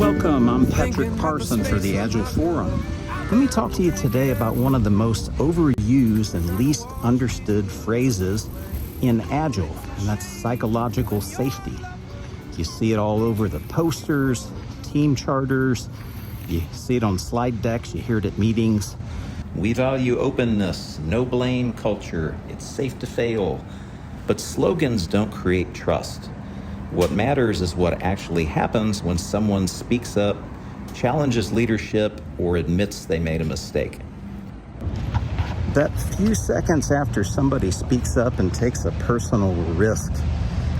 Welcome, I'm Patrick Parson for the Agile Forum. Let me talk to you today about one of the most overused and least understood phrases in Agile, and that's psychological safety. You see it all over the posters, team charters, you see it on slide decks, you hear it at meetings. We value openness, no blame culture, it's safe to fail. But slogans don't create trust. What matters is what actually happens when someone speaks up, challenges leadership, or admits they made a mistake. That few seconds after somebody speaks up and takes a personal risk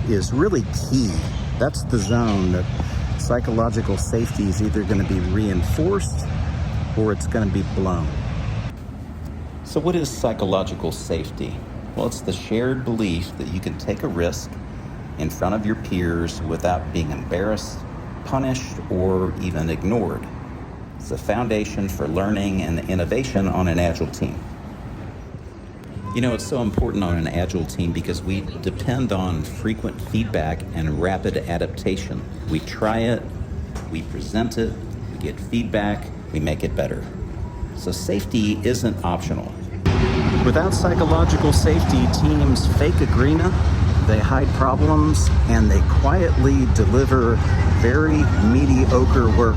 is really key. That's the zone that psychological safety is either going to be reinforced or it's going to be blown. So what is psychological safety? Well, it's the shared belief that you can take a risk in front of your peers without being embarrassed, punished, or even ignored. It's the foundation for learning and innovation on an Agile team. You know, it's so important on an Agile team because we depend on frequent feedback and rapid adaptation. We try it, we present it, we get feedback, we make it better. So safety isn't optional. Without psychological safety, teams fake agreement, they hide problems, and they quietly deliver very mediocre work.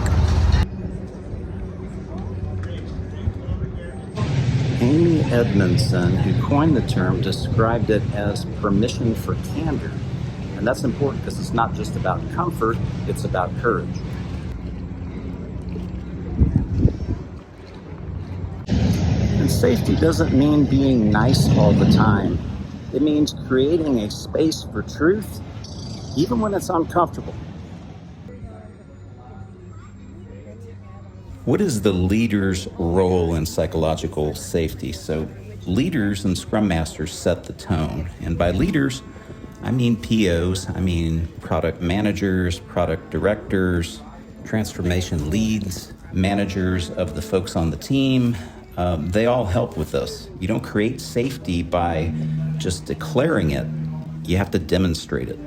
Amy Edmondson, who coined the term, described it as permission for candor. And that's important because it's not just about comfort, it's about courage. And safety doesn't mean being nice all the time. It means creating a space for truth, even when it's uncomfortable. What is the leader's role in psychological safety? So leaders and Scrum Masters set the tone. And by leaders, I mean POs, I mean product managers, product directors, transformation leads, managers of the folks on the team. They all help with this. You don't create safety by just declaring it. You have to demonstrate it.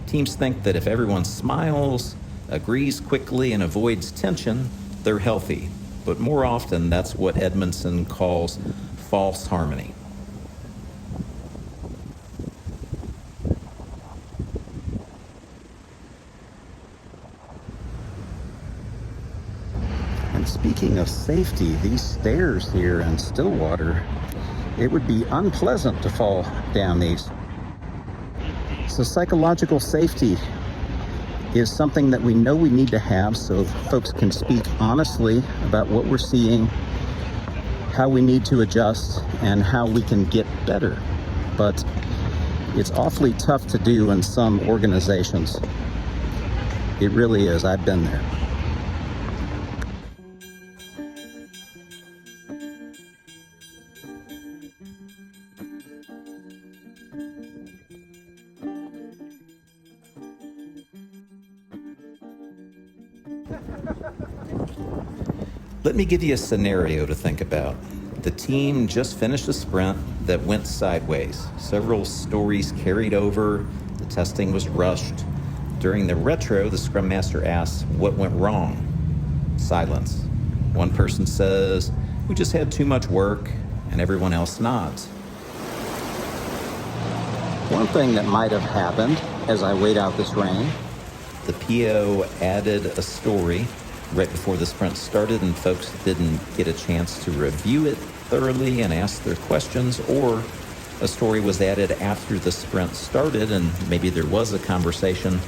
Teams think that if everyone smiles, agrees quickly, and avoids tension, they're healthy. But more often, that's what Edmondson calls false harmony. And speaking of safety, these stairs here in Stillwater, it would be unpleasant to fall down these. So psychological safety is something that we know we need to have so folks can speak honestly about what we're seeing, how we need to adjust, and how we can get better. But it's awfully tough to do in some organizations. It really is. I've been there. Let me give you a scenario to think about. The team just finished a sprint that went sideways. Several stories carried over. The testing was rushed. During the retro, the Scrum Master asks, "What went wrong?" Silence. One person says, "We just had too much work," and everyone else nods. One thing that might have happened as I wait out this rain, The PO added a story right before the sprint started and folks didn't get a chance to review it thoroughly and ask their questions, or a story was added after the sprint started and maybe there was a conversation,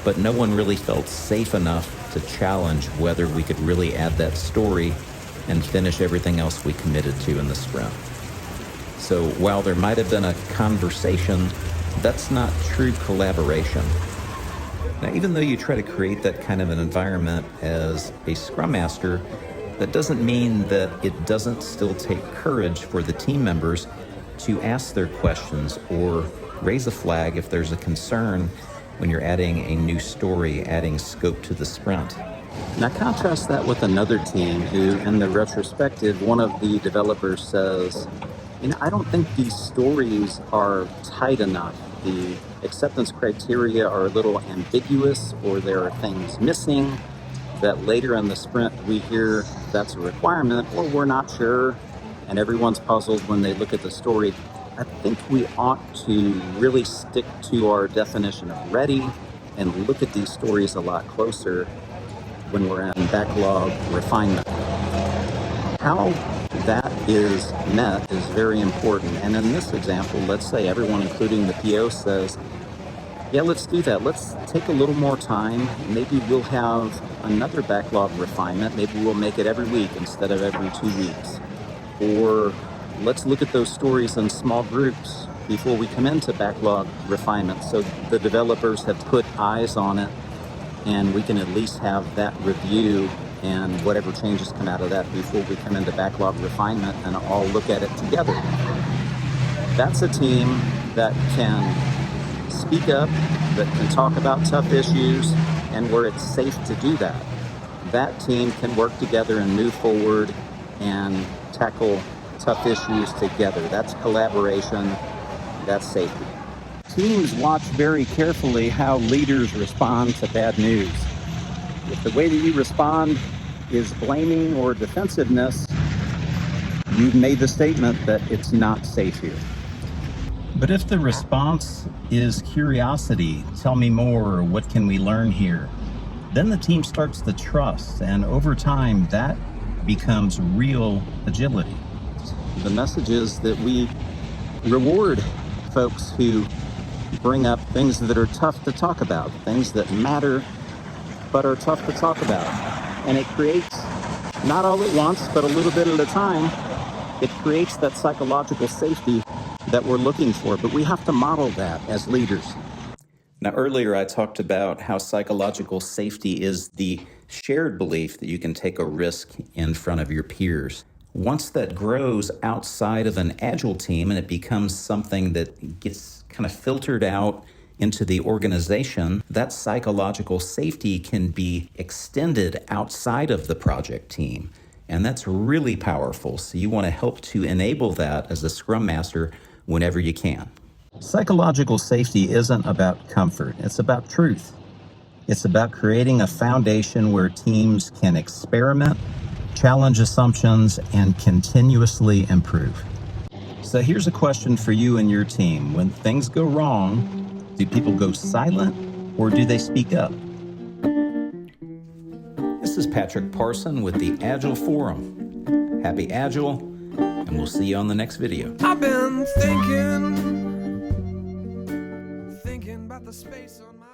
but no one really felt safe enough to challenge whether we could really add that story and finish everything else we committed to in the sprint. So while there might have been a conversation, that's not true collaboration. Now, even though you try to create that kind of an environment as a Scrum Master, that doesn't mean that it doesn't still take courage for the team members to ask their questions or raise a flag if there's a concern when you're adding a new story, adding scope to the sprint. Now contrast that with another team who, in the retrospective, one of the developers says, I don't think these stories are tight enough. The acceptance criteria are a little ambiguous, or there are things missing that later in the sprint we hear that's a requirement, or we're not sure, and everyone's puzzled when they look at the story. I think we ought to really stick to our definition of ready and look at these stories a lot closer when we're in backlog refinement. How that is met is very important. And in this example, let's say everyone, including the PO, says, yeah, let's do that. Let's take a little more time. Maybe we'll have another backlog refinement. Maybe we'll make it every week instead of every 2 weeks. Or let's look at those stories in small groups before we come into backlog refinement, so the developers have put eyes on it and we can at least have that review and whatever changes come out of that before we come into backlog refinement and all look at it together. That's a team that can speak up, that can talk about tough issues, and where it's safe to do that. That team can work together and move forward and tackle tough issues together. That's collaboration, that's safety. Teams watch very carefully how leaders respond to bad news. If the way that you respond is blaming or defensiveness, you've made the statement that it's not safe here. But if the response is curiosity, tell me more, what can we learn here? Then the team starts to trust, and over time that becomes real agility. The message is that we reward folks who bring up things that are tough to talk about, things that matter but are tough to talk about. And it creates, not all at once, but a little bit at a time, it creates that psychological safety that we're looking for. But we have to model that as leaders. Now, earlier I talked about how psychological safety is the shared belief that you can take a risk in front of your peers. Once that grows outside of an Agile team and it becomes something that gets kind of filtered out into the organization, that psychological safety can be extended outside of the project team. And that's really powerful. So you want to help to enable that as a Scrum Master whenever you can. Psychological safety isn't about comfort, it's about truth. It's about creating a foundation where teams can experiment, challenge assumptions, and continuously improve. So here's a question for you and your team. When things go wrong, do people go silent or do they speak up? This is Patrick Parson with the Agile Forum. Happy Agile, and we'll see you on the next video. I've been thinking about the space on my